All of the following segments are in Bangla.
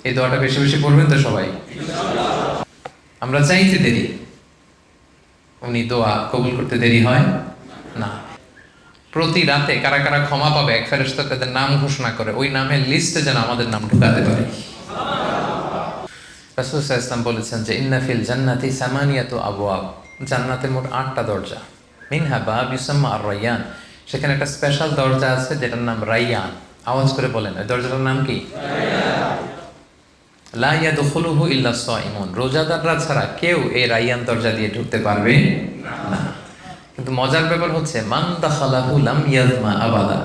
এই দোয়াটা বেশি বেশি পড়বেন তো সবাই। আমরা চাইতে দেরি, উনি দোয়া কবুল করতে দেরি হয় না। প্রতি রাতে কারা কারা ক্ষমা পাবে এক ফেরেশতা তাদের নাম ঘোষণা করে, ওই নামের লিস্টে যেন আমাদের নাম ঢুকাতে পারে। রাসূল সাল্লাল্লাহু আলাইহি ওয়াসাল্লাম বলেছেন যে ইন্না ফিল জান্নাতি সামানিয়াতু আবওয়াব, জান্নাতের মোট 8টা দরজা। মিনহা বাব ইউসাম্মা আর রায়্যান, সেখানে একটা স্পেশাল দরজা আছে যেটার নাম রায়্যান। আওয়াজ করে বলেন, ওই দরজাটার নাম কি? লা ইয়াদখুলুহু ইল্লা সাইমুন, রোজাদাররা ছাড়া কেউ এই রায়্যান দরজা দিয়ে ঢুকতে পারবে না। কিন্তু মজার ব্যাপার হচ্ছে মান দাখালাহু লাম ইয়াজমা আবাদা,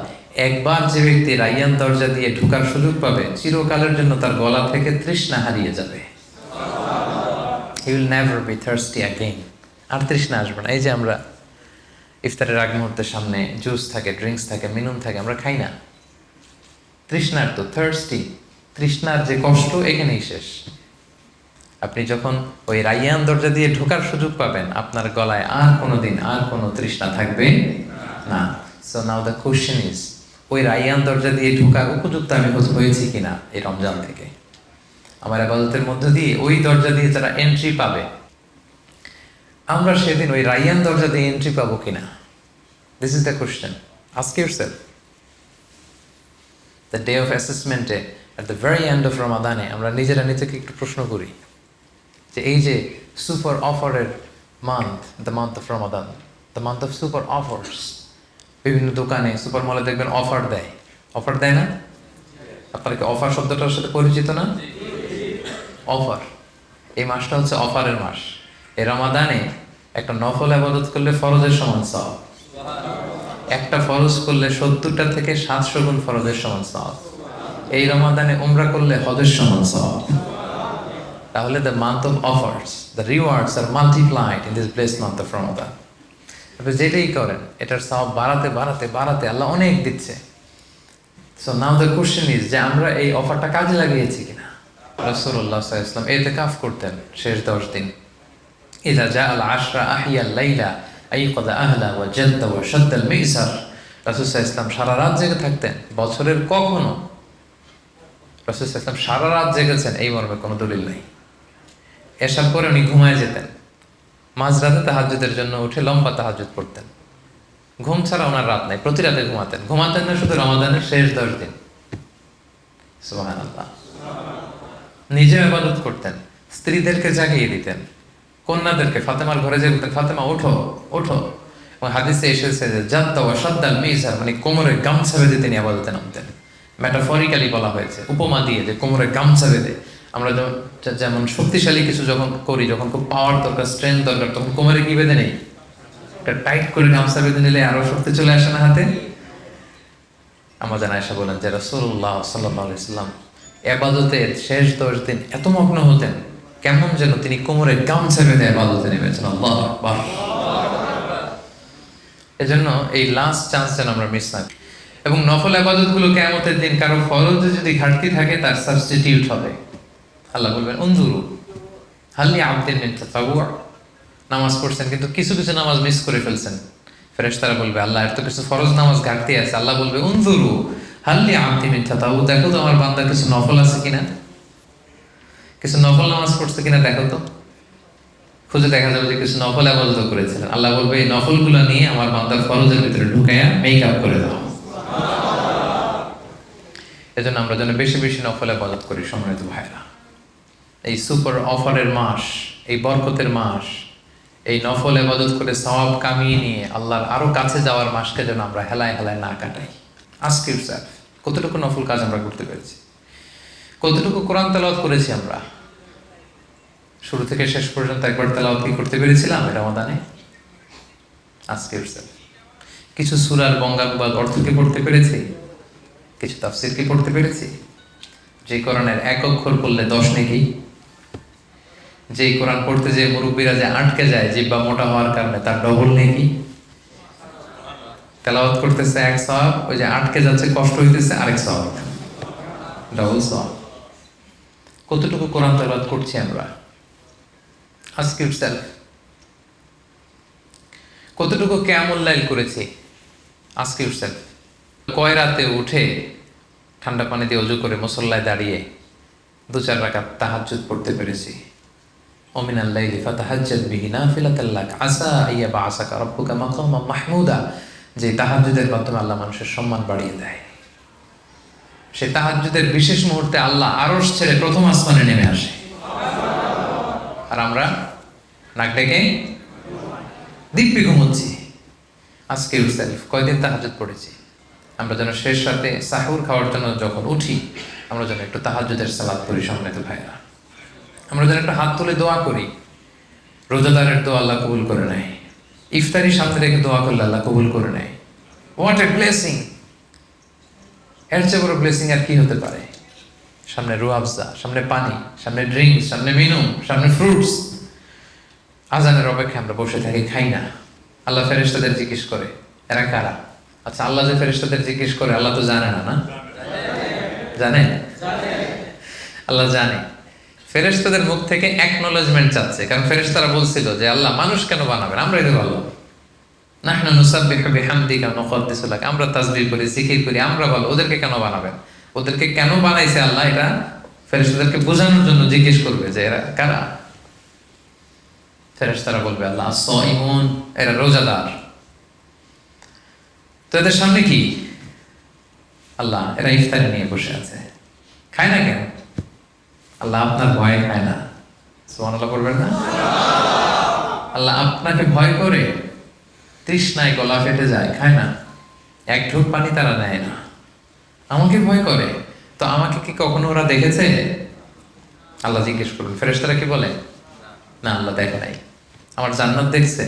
একবার যে ব্যক্তি রায়্যান দরজা দিয়ে ঢোকার সুযোগ পাবে চিরকালের জন্য তার গলা থেকে তৃষ্ণা হারিয়ে যাবে। He will never be thirsty again, আর তৃষ্ণা আসবে না। এই যে আমরা ইফতারের আগ মুহূর্তের সামনে জুস থাকে, ড্রিঙ্কস থাকে, মিনুন থাকে, আমরা খাই না। তৃষ্ণার তো থার্স্টি, তৃষ্ণার যে কষ্ট এখানেই শেষ। আপনি যখন ওই রায়্যান দরজা দিয়ে ঢোকার সুযোগ পাবেন আপনার গলায় আর কোনোদিন আর কোনো তৃষ্ণা থাকবে না। So now the question is, ওই রায়্যান দরজা দিয়ে ঢোকার উপযুক্ত আমি হয়েছি কিনা এই রমজান থেকে? আমার ইবাদতের মধ্য দিয়ে ওই দরজা দিয়ে যারা এন্ট্রি পাবে, আমরা সেদিন ওই রায়্যান দরজা দিয়ে এন্ট্রি পাবো কিনা? This is the question, ask yourself. The day of অ্যাসেসমেন্টে at the very end of রমাদানে আমরা নিজেরা নিজেকে একটু প্রশ্ন করি যে এই যে সুপার অফারের month, the month of Ramadan, the month of super offers, বিভিন্ন দোকানে সুপার মলে দেখবেন অফার দেয়, অফার দেয় না? আপনারা কি অফার শব্দটার সাথে পরিচিত না? অফার, এই মাসটা হচ্ছে অফারের মাস। এই রমাদানে একটা নফল ইবাদত করলে ফরজের সমান সওয়াব, একটা ফরজ করলে 70টা থেকে 700 গুণ ফরজের সমান সওয়াব। এই রমাদানে উমরা করলে হজের সমান সওয়াব। তাহলে the month of offers, the rewards are multiplied in this blessed month of Ramadan. আপনি যেটাই করেন এটার সওয়াব বাড়াতে বাড়াতে বাড়াতে আল্লাহ অনেক দিচ্ছে। So now the question is যে আমরা এই অফারটা কাজে লাগিয়েছি কিনা? রাসূলুল্লাহ সাল্লাল্লাহু আলাইহি ওয়াসাল্লাম ইতিকাফ করতেন শেষ 10 দিন। ইযা জা আল আশরা আহিয়া আল লাইলা আইকাযা আহলা ওয়া জাদ্দা ওয়া শাদ্দা আল মিসার। রাসূল সাল্লাল্লাহু আলাইহি ওয়াসাল্লাম সারা রাত জেগে থাকতেন। বছরের কখনো রাসূল সাল্লাল্লাহু আলাইহি ওয়াসাল্লাম সারা রাত জেগেছেন এই মর্মে কোনো দলিল নাই। এশার পরে উনি ঘুমায় যেতেন, মাঝরাতে তাহাজ্জুদের জন্য উঠে লম্বা তাহাজ্জুদ পড়তেন। ঘুম ছাড়া ওনার রাত নাই, প্রতি রাতে ঘুমাতেন না শুধু রমাদানের শেষ 10 দিন। সুবহানাল্লাহ। নিজে ইবাদত করতেন, স্ত্রীদেরকে জাগিয়ে দিতেন, কন্যাদেরকে ফাতেমার ঘরে যে বলতেন ফাতেমা ওঠো ওঠো। এবং হাদিসে এসেছে যে জাদ্দা ওয়া শাদ্দাল মিজার, মানে কোমরে গামছা বেঁধে তিনি ইবাদতে নামতেন। মেটাফরিক্যালি বলা হয়েছে, উপমা দিয়ে, যে কোমরে গামছা বেঁধে। আমরা যেমন শক্তিশালী কিছু যখন করি, যখন খুব পাওয়ার দরকার, স্ট্রেংথ দরকার, তখন কোমরে কি বেঁধে নেই? টাইট করে গামছা বেঁধে নিলে আরো শক্তি চলে আসে না হাতে? আমাদের আয়েশা বলেন যে রাসূলুল্লাহ সাল্লাল্লাহু আলাইহি ওয়াসাল্লাম ইবাদতের শেষ 10 দিন এত মগ্ন হতেন কেমন যেন তিনি কোমরে গামছা বেঁধে ইবাদতে নেমেছেন। আল্লাহু আকবার। এজন্য এই লাস্ট চান্স যেন আমরা মিস না। এবং নফল ইবাদতগুলো কিয়ামতের দিন কারো ফরজে যদি ঘাটতি থাকে তার সাবস্টিটিউট হবে। আল্লাহ বলবেন উনজুরু হাল্লি আবদিন মিন তাতাওয়ু, নামাজ পড়ছেন কিন্তু কিছু কিছু নামাজ মিস করে ফেলছেন। ফেরেশতারা বলবে আল্লাহ এর তো কিছু ফরজ নামাজ ঘাটতি আছে। আল্লাহ বলবে উনজুরু হাল্লি আবদিন মিন তাতাওয়ু, দেখো তো আমার বান্দার কিছু নফল আছে কিনা, কিছু নফল নামাজ পড়ছে কিনা দেখো তো। খুঁজে দেখা যাবে যে কিছু নফল ইবাদত করেছিলেন। আল্লাহ বলবে এই নফলগুলো নিয়ে আমার বান্দার ফরজের ভিতরে ঢুকায়া মেকআপ করে দাও। এজন্য আমরা যেন বেশি বেশি নফল ইবাদত করি সম্মানিত ভাইরা। এই সুপার অফারের মাস, এই বরকতের মাস, এই নফল ইবাদত করে সওয়াব কামিয়ে নিয়ে আল্লাহর আরো কাছে যাওয়ার মাসকে যেন আমরা হেলায় হেলায় না কাটাই। আস্ক ইউরসেলফ, কতটুকু নফল কাজ আমরা করতে পেরেছি? কতটুকু কোরআন তেলাওয়াত করেছি আমরা? শুরু থেকে শেষ পর্যন্ত একবার তেলাওয়াত কি করতে পেরেছিলাম এই রমাদানে? Ask yourself. কিছু সূরার বঙ্গানুবাদ অর্থ কি পড়তে পেরেছি? কিছু তাফসীর কি পড়তে পেরেছি? যে কোরআনের এক অক্ষর পড়লে 10 নেকি, যেই কোরআন পড়তে যে মুরব্বীরা যে আটকে যায় জিহ্বা মোটা হওয়ার কারণে তার ডবল নেকি। তেলাওয়াত করতেছে এক সওয়াব, ওই যে আটকে যাচ্ছে কষ্ট হইতেছে আরেক সওয়াব, ডবল সওয়াব। কতটুকু কোরআন তেলাওয়াত করছি আমরা? Ask yourself. কতটুকু কিয়ামুল লাইল করেছি? Ask yourself. কয় রাতে উঠে ঠান্ডা পানি দিয়ে ওযু করে মুসল্লায় দাঁড়িয়ে 2-4 রাকাত তাহাজ্জুদ পড়তে পেরেছি, ওমিনাল লাইলি ফাতাহাজ্জাদ বিহি নাফিলাতাল লাক আসা আইয়াবআসাকা রাব্বুকা মাকামান মাহমুদা, যে তাহাজ্জুদের মাধ্যমে আল্লাহ মানুষের সম্মান বাড়িয়ে দেয়। সে তাহাজ্জুদের বিশেষ মুহূর্তে আল্লাহ আরশ ছেড়ে প্রথম আসমানে নেমে আসে, আর আমরা নাক ডেকে দিব্যি ঘুমোচ্ছি। আজকে ইউসেলফ কয়দিন তাহাজ্জুদ পড়েছি? আমরা যেন শেষ রাতে সাহুর খাওয়ার জন্য যখন উঠি, আমরা যেন একটু তাহাজ্জুদের সালাত পড়ি। সম্মানিত ভাইরা, আমরা যেন একটা হাত তুলে দোয়া করি। রোজাদারের দোয়া আল্লাহ কবুল করে নেয়, ইফতারি সামনে রেখে দোয়া করলে আল্লাহ কবুল করে নেয়। What a blessing! এর চেয়ে বড় ব্লেসিং আর কি হতে পারে? সামনে রুয়াবজা, সামনে পানি, সামনে ড্রিঙ্কস, সামনে মেনু, সামনে ফ্রুটস। আজানের অপেক্ষায় আমরা বসে থাকি, খাই না। আল্লাহ ফেরেশতাদের জিজ্ঞেস করে, এরা কারা? আচ্ছা, আল্লাহ যে ফেরেশতাদের জিজ্ঞেস করে, আল্লাহ তো জানে না, না জানে? আল্লাহ জানে। ফেরেশতাদের মুখ থেকে অ্যাকনোলেজমেন্ট চাচ্ছে, কারণ ফেরেশতারা বলছিল যে আল্লাহ মানুষ কেন বানাবেন, আমরাই তো ভালো। নাহনু নুসাব্বিহু বিহামদিকা ওয়া নুকদ্দিসু লাক, আমরা তাসবিহ করি, জিকির করি, আমরা ভালো, ওদেরকে কেন বানাবেন? ওদেরকে কেন বানাইছে আল্লাহ? এটা ফেরেশতাদেরকে বোঝানোর জন্য জিজ্ঞেস করবে যে এরা কারা। ফেরেশতারা বলবে আল্লাহ সাইমুন, এরা রোজাদার। তো এদের সামনে কি? আল্লাহ, এরা ইফতারি নিয়ে বসে আছে, খায় না কেন? আল্লাহ আপনার ভয়ে খায় না। সুবহানাল্লাহ বলবেন না? আল্লাহ আপনাকে ভয় করে, তৃষ্ণায় গলা ফেটে যায়, খায় না। এক ঢোক পানি তারা নেয় না। আমাকে ভয় করে, তো আমাকে কি কখনো ওরা দেখেছে? আল্লাহ জিজ্ঞেস করবেন। ফেরেশতারা কি বলে? না, আল্লাহ দেখে নাই। আমার জান্নাত দেখছে?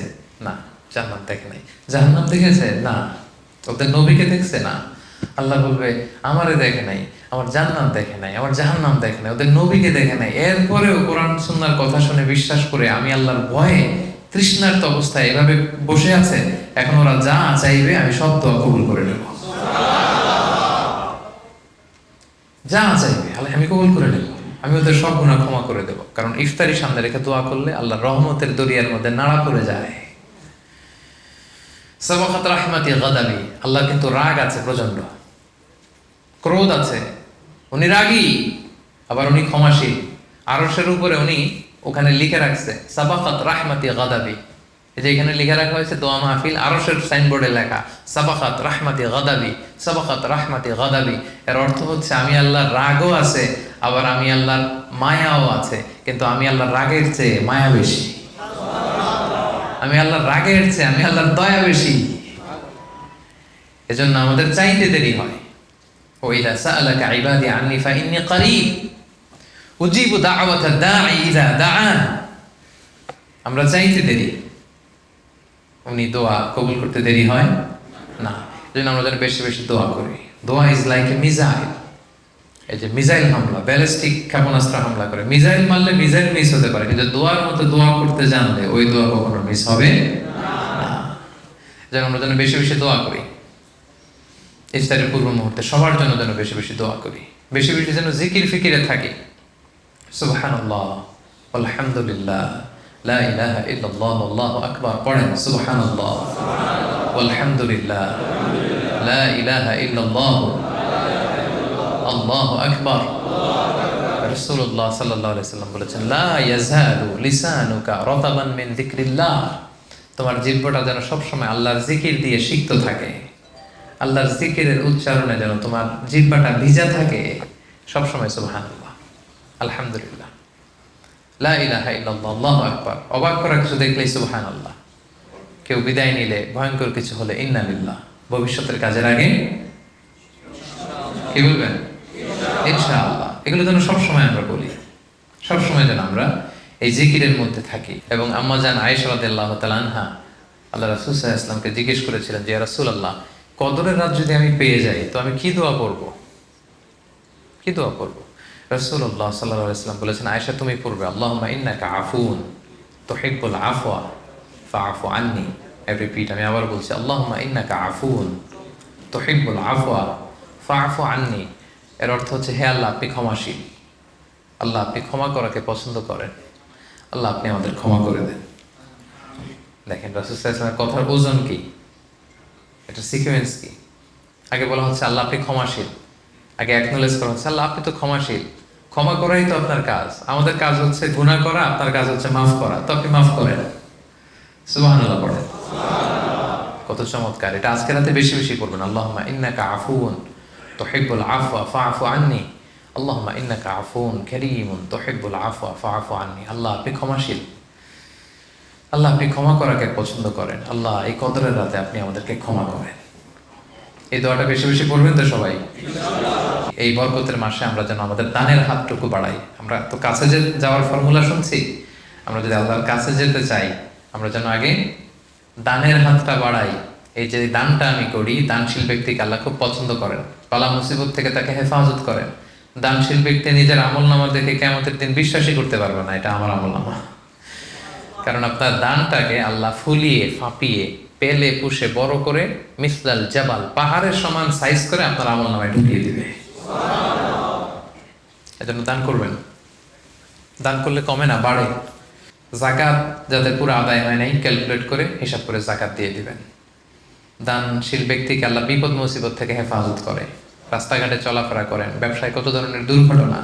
না, জান্নাত দেখে নাই। জাহান্নাম দেখেছে? না। ওদের নবীকে দেখছে? না। আল্লাহ বলবে আমারে দেখে নাই, আমার জান্নাত দেখে নাই, আমার জাহান্নাম দেখে নাই, ওদের নবীকে দেখে নাই। এরপরেও কোরআন সুন্নাহর কথা শুনে বিশ্বাস করে আমি আল্লাহর ভয়ে তৃষ্ণার্ত অবস্থায় এভাবে বসে আছে। এখন ওরা যা চাইবে আমি সব দোয়া কবুল করে নেব। যা চাইবে আল্লাহ আমি কবুল করে নেব, আমি ওদের সব গুনাহ ক্ষমা করে দেব। কারণ ইফতারি সামনে রেখে দোয়া করলে আল্লাহর রহমতের দরিয়ার মধ্যে নাড়া পড়ে যায়। সাবাকাত রাহমাতি গাদাবি, আল্লাহ কিন্তু রাগ আছে প্রচন্ড, ক্রোধ আছে, উনি রাগী, আবার উনি ক্ষমাশীল। আরশের উপরে উনি ওখানে লিখে রাখছে সাবাকাত রাহমাতি গাদাবি। এই যে এখানে লিখে রাখা হয়েছে দোয়া মাহফিল, আরশের সাইনবোর্ডে লেখা সাবাকাত রাহমাতি গাদাবি, সাবাকাত রাহমাতি গাদাবি। এর অর্থ হচ্ছে আমি আল্লাহর রাগও আছে, আবার আমি আল্লাহর মায়াও আছে, কিন্তু আমি আল্লাহর রাগের চেয়ে মায়া বেশি। আমি আল্লাহর রাগের চেয়ে আমি আল্লাহর দয়া বেশি। এজন্য আমাদের চাইতে দেরি হয়। ওয়াইদা সাআলাকা ইবাদি আন্নী ফাইন্নী করিব উজিবু দাওয়াতাদ দাঈ ইযা দাআন। আমরা চাইতে দেরি, উনি দোয়া কবুল করতে দেরি হয় না। এজন্য আমরা যেন বেশি বেশি দোয়া করি। দোয়া ইজ লাইক এ মিসাইল। এই যে মিসাইল হামলা, ব্যালিস্টিক ক্ষেপণাস্ত্র হামলা করে, মিসাইল মারলে মিসাইল মিস হতে পারে, কিন্তু দোয়ার মতো দোয়া করতে জানলে ওই দোয়া কখনো মিস হবে না। যেন আমরা যেন বেশি বেশি দোয়া করি। ইফতারের পূর্ব মুহূর্তে সবার জন্য যেন বেশি বেশি দোয়া করি, বেশি বেশি যেন জিকির ফিকিরে থাকি। সুবহানাল্লাহ, আলহামদুলিল্লাহ, লা ইলাহা ইল্লাল্লাহ, আল্লাহু আকবার। পড়েন সুবহানাল্লাহ, আলহামদুলিল্লাহ, লা ইলাহা ইল্লাল্লাহ, আল্লাহু আকবার। রাসূলুল্লাহ সাল্লাল্লাহু আলাইহি সাল্লাম বলেছেন, লা ইয়াজালু লিসানুকা রাতাবান মিন যিকরিল্লাহ। তোমার জিহ্বাটা যেন সবসময় আল্লাহর জিকির দিয়ে সিক্ত থাকে, আল্লাহর জিকিরের উচ্চারণে যেন তোমার জিহ্বাটা ভিজা থাকে সবসময়। সুবহানাল্লাহ, আলহামদুলিল্লাহ, লা ইলাহা ইল্লাল্লাহ, আল্লাহু আকবার। অবাক করা কিছু দেখলেই সুবহানাল্লাহ। কেউ বিদায় নিলে, ভয়ঙ্কর কিছু হলে ইন্না লিল্লাহ। ভবিষ্যতের কাজের আগে কি বলবেন? ইনশাআল্লাহ। এগুলো যেন সবসময় আমরা বলি, সবসময় যেন আমরা এই জিকিরের মধ্যে থাকি। এবং আম্মা জান আয়েশা রাদিয়াল্লাহু তাআলা আনহা আল্লাহ রাসূল সাল্লাল্লাহু আলাইহি ওয়াসাল্লামকে জিজ্ঞেস করেছিলেন যে ইয়া রাসূলুল্লাহ, কদরের রাত যদি আমি পেয়ে যাই তো আমি কি দোয়া পড়ব, কি দোয়া পড়ব? রাসূলুল্লাহ সাল্লাল্লাহু আলাইহি ওয়াসাল্লাম বলেছেন, আয়েশা তুমি পড়বে আল্লাহুম্মা ইন্নাকা আফুন তুহিব্বুল আফওয়া ফাআফু আন্নি। রিপিট, আমি আবার বলছি, আল্লাহুম্মা ইন্নাকা আফুন তুহিব্বুল আফওয়া ফাআফু আন্নি। এর অর্থ হচ্ছে, হে আল্লাহ আপনি ক্ষমাশীল, আল্লাহ আপনি ক্ষমা করাকে পছন্দ করেন, আল্লাহ আপনি আমাদের ক্ষমা করে দেন। দেখেন রাসূল সাল্লাল্লাহু আলাইহি ওয়াসাল্লামের কথার ওজন কি, এটা সিকোয়েন্স কি। আগে বলা হচ্ছে আল্লাহ আপনি ক্ষমাশীল, আগে অ্যাকনোলেজ করা হচ্ছে আল্লাহ আপনি তো ক্ষমাশীল, ক্ষমা করাই তো আপনার কাজ। আমাদের কাজ হচ্ছে গুনাহ করা, আপনার কাজ হচ্ছে মাফ করা। তো আপনি মাফ করেন। সুবহানাল্লাহ পড়েন। কত চমৎকার! এটা আজকে রাতে বেশি বেশি করবেন। আল্লাহুম্মা ইন্নাকা আফুউন তুহিব্বুল আফওয়া ফাআফু আন্নি। আল্লাহুম্মা ইন্নাকা আফুউন কারীমুন তুহিব্বুল আফওয়া ফাআফু আন্নি। আল্লাহ আপনি ক্ষমাশীল। আল্লাহ আপনি ক্ষমা করাকে পছন্দ করেন। আল্লাহ এই কদরের রাতে আপনি আমাদেরকে ক্ষমা করেন। এই দোয়াটা বেশি বেশি পড়বেন তো সবাই। এই বরকতের মাসে আমরা যেন আমাদের দানের হাতটুকু বাড়াই। আমরা তো কাছে যাওয়ার ফর্মুলা শুনছি। আমরা যদি আল্লাহর কাছে যেতে চাই, আমরা যেন আগে দানের হাতটা বাড়াই। এই যে দানটা আমি করি, দানশীল ব্যক্তিকে আল্লাহ খুব পছন্দ করেন, বালা মুসিবত থেকে তাকে হেফাজত করেন। দানশীল ব্যক্তি নিজের আমল নামা দেখে কিয়ামতের দিন বিশ্বাসই করতে পারবে না এটা আমার আমল নামা। কারণ আপনার দানটাকে আল্লাহ ফুলিয়ে ফাঁপিয়ে পেলে পুষে বড় করে মিসলাল জাবাল পাহাড়ের সমান সাইজ করে আপনার আমল নামায় ঢুকিয়ে দিবে। এজন্য দান করবেন। দান করলে কমে না, বাড়ে। যাকাত যাদের পুরো আদায় হয় নাই, ক্যালকুলেট করে হিসাব করে যাকাত দিয়ে দিবেন। দানশীল ব্যক্তিকে আল্লাহ বিপদ মুসিবত থেকে হেফাজত করে। রাস্তাঘাটে চলাফেরা করেন, ব্যবসায় কত ধরনের দুর্ঘটনা,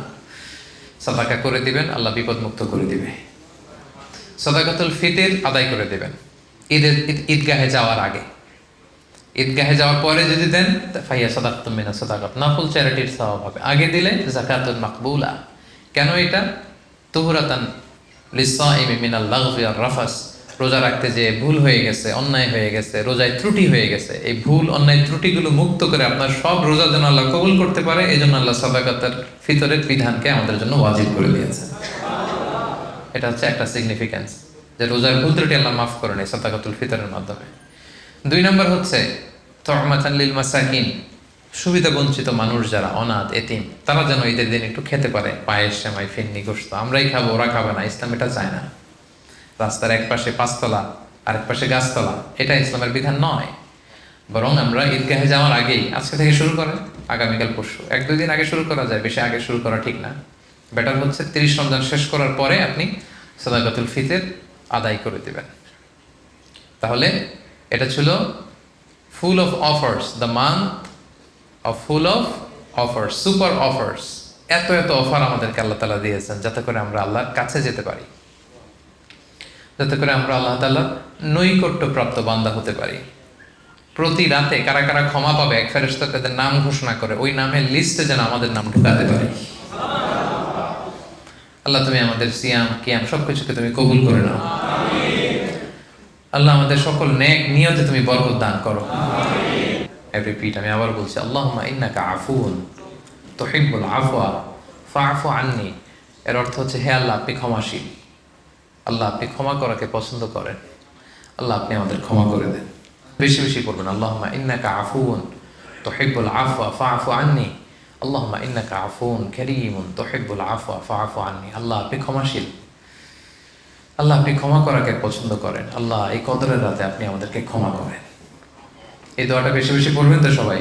সাদাকা করে দিবেন, আল্লাহ বিপদ মুক্ত করে দিবে। সাদাকাতুল ফিতর আদায় করে দেবেন ঈদগাহে যাওয়ার আগে। ঈদগাহে যাওয়ার পরে যদি দেন ফাইয়া সাদাকাতুম মিনা সাদাকাত, নফল চ্যারিটির সওয়াব হবে। আগে দিলে যাকাতুন মাকবুলা। কেন এটা? তুহরাতান লিসাইমি মিনাল লাগবি ওয়ার রাফাস। রোজা রাখতে যে ভুল হয়ে গেছে, অন্যায় হয়ে গেছে, রোজায় ত্রুটি হয়ে গেছে, এই ভুল অন্যায় ত্রুটিগুলো মুক্ত করে আপনার সব রোজা যেন আল্লাহ কবুল করতে পারে, এই জন্য আল্লাহ সাদাকাতুল ফিতরের বিধানকে আমাদের জন্য ওয়াজিব করে দিয়েছেন। এটা হচ্ছে একটা সিগনিফিক্যান্স, যে রোজার ভুল ত্রুটি আল্লাহ মাফ করেন এই সাদাকাতুল ফিতরের মাধ্যমে। 2 নম্বর হচ্ছে তু'মাতান লিল মাসাকিন। সুবিধা বঞ্চিত মানুষ যারা, অনাথ এতিম, তারা যেন ঈদের দিন একটু খেতে পারে। পায়েস, সেমাই, ফিরনি, গোশত। আমরাই খাবো, ওরা খাবে না। ইসলাম এটা চায় না। রাস্তার এক পাশে 5 তলা আর এক পাশে গাছতলা, এটা ইসলামের বিধান নয়। বরং আমরা ঈদগাহে যাওয়ার আগেই, আজকে থেকে শুরু করেন, আগামীকাল পরশু 1-2 দিন আগে শুরু করা যায়, বেশি আগে শুরু করা ঠিক না। বেটার হচ্ছে 30 রমজান শেষ করার পরে আপনি সাদাকাতুল ফিতর আদায় করে দিবেন। তাহলে এটা ছিল full of offers, the month of full of offers, super offers. এত এত অফার আমাদেরকে আল্লাহ তাআলা দিয়েছেন যাতে করে আমরা আল্লাহর কাছে যেতে পারি, যাতে করে আমরা আল্লাহ তাআলার নৈকট্য প্রাপ্ত বান্দা হতে পারি। প্রতি রাতে কারা কারা ক্ষমা পাবে, এক ফেরেশতা তাদের নাম ঘোষণা করে ওই নামের লিস্টে যেন আমাদের নাম ঢুকাতে পারি। আল্লাহ তুমি আমাদের সিয়াম কিয়াম সবকিছুকে তুমি কবুল করে নাও। আল্লাহ আমাদের সকল নেক নিয়তে তুমি বরকত দান করো। রিপিট, আমি আবার বলছি, আল্লাহুম্মা ইন্নাকা আফুউন তুহিব্বুল আফওয়া ফাআফু আন্নি। এর অর্থ হচ্ছে, হে আল্লাহ আপনি ক্ষমাশীল। আল্লাহ আপনি ক্ষমা করাকে পছন্দ করেন। আল্লাহ আপনি আমাদের ক্ষমা করে দেন। বেশি বেশি করবেন। আল্লাহুম্মা ইন্নাকা আফুউন তুহিব্বুল আফওয়া ফাআফু আন্নি। আল্লাহুম্মা ইন্নাকা আফুউন কারীমুন তুহিব্বুল আফওয়া ফাআফু আন্নি। আল্লাহ আপনি ক্ষমাশীল। আল্লাহ আপনি ক্ষমা করাকে পছন্দ করেন। আল্লাহ এই কদরের রাতে আপনি আমাদেরকে ক্ষমা করেন। এই দোয়াটা বেশি বেশি পড়বেন তো সবাই।